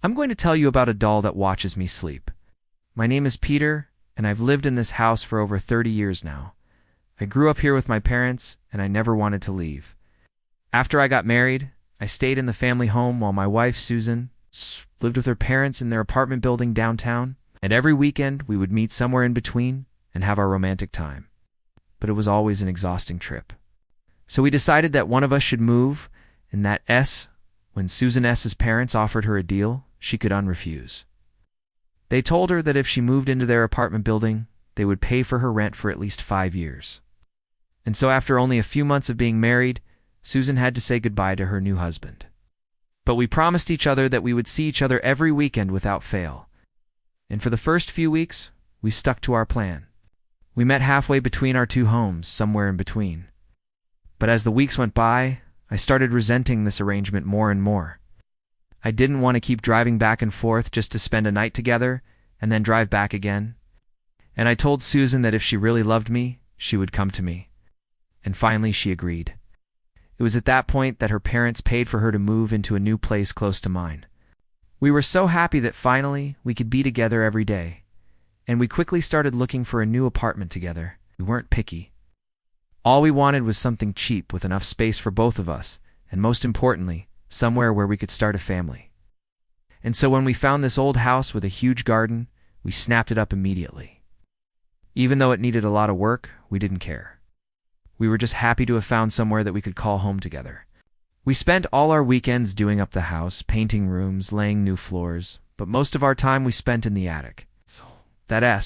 I'm going to tell you about a doll that watches me sleep. My name is Peter, and I've lived in this house for over 30 years now. I grew up here with my parents, and I never wanted to leave. After I got married, I stayed in the family home while my wife, Susan, lived with her parents in their apartment building downtown, and every weekend we would meet somewhere in between and have our romantic time. But it was always an exhausting trip. So we decided that one of us should move, and that when Susan S.'s parents offered her a deal, she could unrefuse. They told her that if she moved into their apartment building, they would pay for her rent for at least 5 years. And so after only a few months of being married, Susan had to say goodbye to her new husband. But we promised each other that we would see each other every weekend without fail. And for the first few weeks, we stuck to our plan. We met halfway between our two homes, somewhere in between. But as the weeks went by, I started resenting this arrangement more and more. I didn't want to keep driving back and forth just to spend a night together and then drive back again. And I told Susan that if she really loved me, she would come to me. And finally she agreed. It was at that point that her parents paid for her to move into a new place close to mine. We were so happy that finally we could be together every day. And we quickly started looking for a new apartment together. We weren't picky. All we wanted was something cheap with enough space for both of us, and most importantly, somewhere where we could start a family. And so when we found this old house with a huge garden, we snapped it up immediately. Even though it needed a lot of work, we didn't care. We were just happy to have found somewhere that we could call home together. We spent all our weekends doing up the house, painting rooms, laying new floors, but most of our time we spent in the attic.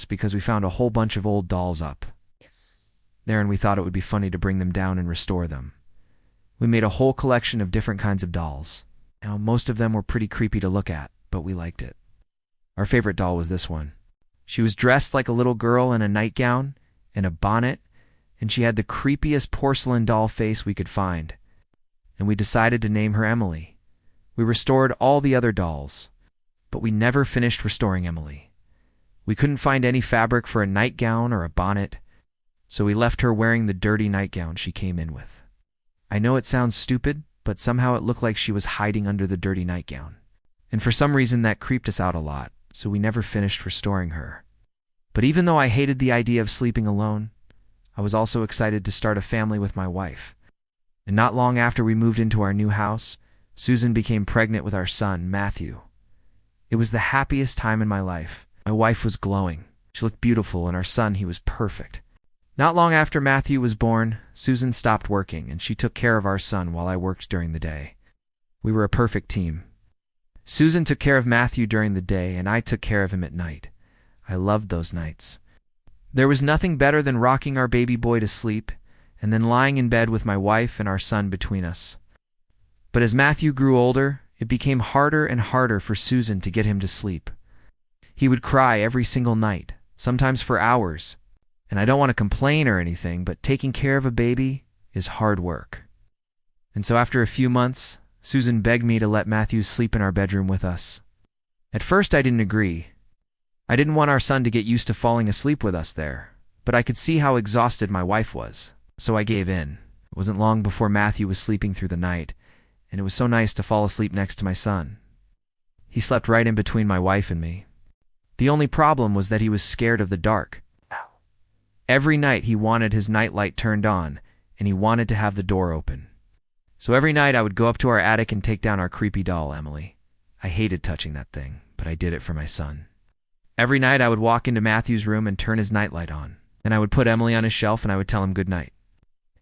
Because we found a whole bunch of old dolls up there, and we thought it would be funny to bring them down and restore them. We made a whole collection of different kinds of dolls. Now, most of them were pretty creepy to look at, but we liked it. Our favorite doll was this one. She was dressed like a little girl in a nightgown and a bonnet, and she had the creepiest porcelain doll face we could find. And we decided to name her Emily. We restored all the other dolls, but we never finished restoring Emily. We couldn't find any fabric for a nightgown or a bonnet, so we left her wearing the dirty nightgown she came in with. I know it sounds stupid, but somehow it looked like she was hiding under the dirty nightgown. And for some reason that creeped us out a lot, so we never finished restoring her. But even though I hated the idea of sleeping alone, I was also excited to start a family with my wife. And not long after we moved into our new house, Susan became pregnant with our son, Matthew. It was the happiest time in my life. My wife was glowing. She looked beautiful, and our son, he was perfect. Not long after Matthew was born, Susan stopped working, and she took care of our son while I worked during the day. We were a perfect team. Susan took care of Matthew during the day, and I took care of him at night. I loved those nights. There was nothing better than rocking our baby boy to sleep, and then lying in bed with my wife and our son between us. But as Matthew grew older, it became harder and harder for Susan to get him to sleep. He would cry every single night, sometimes for hours. And I don't want to complain or anything, but taking care of a baby is hard work. And so after a few months, Susan begged me to let Matthew sleep in our bedroom with us. At first I didn't agree. I didn't want our son to get used to falling asleep with us there, but I could see how exhausted my wife was, so I gave in. It wasn't long before Matthew was sleeping through the night, and it was so nice to fall asleep next to my son. He slept right in between my wife and me. The only problem was that he was scared of the dark. Every night he wanted his nightlight turned on, and he wanted to have the door open. So every night I would go up to our attic and take down our creepy doll, Emily. I hated touching that thing, but I did it for my son. Every night I would walk into Matthew's room and turn his nightlight on, and I would put Emily on his shelf and I would tell him good night.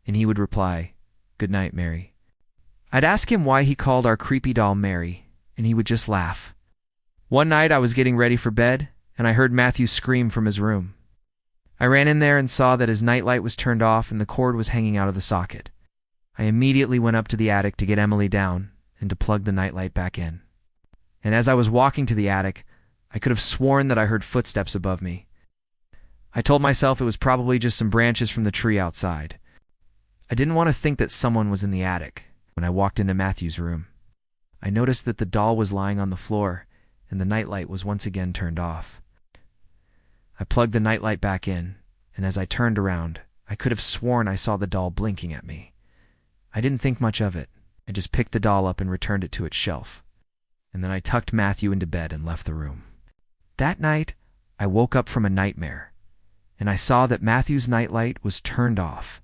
And he would reply, "Good night, Mary." I'd ask him why he called our creepy doll Mary, and he would just laugh. One night I was getting ready for bed, and I heard Matthew scream from his room. I ran in there and saw that his nightlight was turned off and the cord was hanging out of the socket. I immediately went up to the attic to get Emily down and to plug the nightlight back in. And as I was walking to the attic, I could have sworn that I heard footsteps above me. I told myself it was probably just some branches from the tree outside. I didn't want to think that someone was in the attic. When I walked into Matthew's room, I noticed that the doll was lying on the floor and the nightlight was once again turned off. I plugged the nightlight back in, and as I turned around, I could have sworn I saw the doll blinking at me. I didn't think much of it. I just picked the doll up and returned it to its shelf. and then I tucked Matthew into bed and left the room. That night, I woke up from a nightmare, and I saw that Matthew's nightlight was turned off.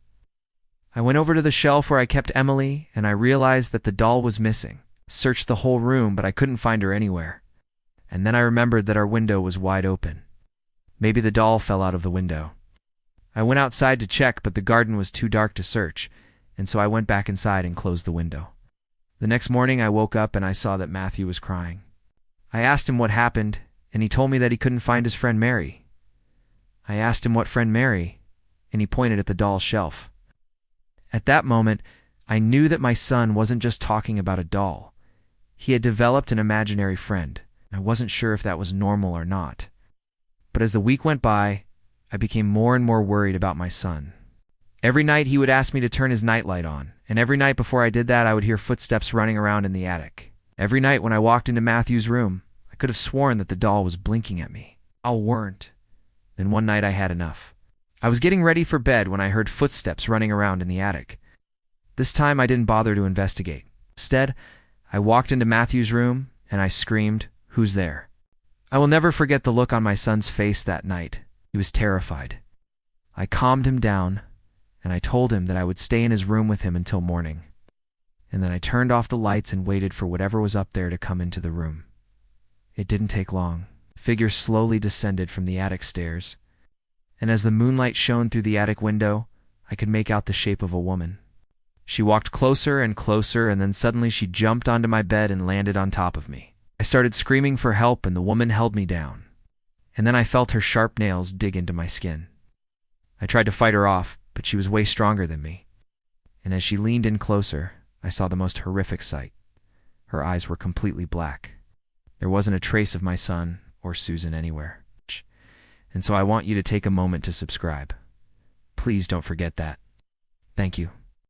I went over to the shelf where I kept Emily, and I realized that the doll was missing. Searched the whole room, but I couldn't find her anywhere. And then I remembered that our window was wide open. Maybe the doll fell out of the window. I went outside to check, but the garden was too dark to search, and so I went back inside and closed the window. The next morning I woke up and I saw that Matthew was crying. I asked him what happened, and he told me that he couldn't find his friend Mary. I asked him what friend Mary, and he pointed at the doll's shelf. At that moment, I knew that my son wasn't just talking about a doll. He had developed an imaginary friend. I wasn't sure if that was normal or not. But as the week went by, I became more and more worried about my son. Every night he would ask me to turn his nightlight on, and every night before I did that I would hear footsteps running around in the attic. Every night when I walked into Matthew's room, I could have sworn that the doll was blinking at me. All weren't. Then one night I had enough. I was getting ready for bed when I heard footsteps running around in the attic. This time I didn't bother to investigate. Instead, I walked into Matthew's room and I screamed, "Who's there?" I will never forget the look on my son's face that night. He was terrified. I calmed him down, and I told him that I would stay in his room with him until morning. And then I turned off the lights and waited for whatever was up there to come into the room. It didn't take long. Figures slowly descended from the attic stairs, and as the moonlight shone through the attic window, I could make out the shape of a woman. She walked closer and closer, and then suddenly she jumped onto my bed and landed on top of me. I started screaming for help, and the woman held me down. And then I felt her sharp nails dig into my skin. I tried to fight her off, but she was way stronger than me. And as she leaned in closer, I saw the most horrific sight. Her eyes were completely black. There wasn't a trace of my son or Susan anywhere. And so I want you to take a moment to subscribe. Please don't forget that. Thank you.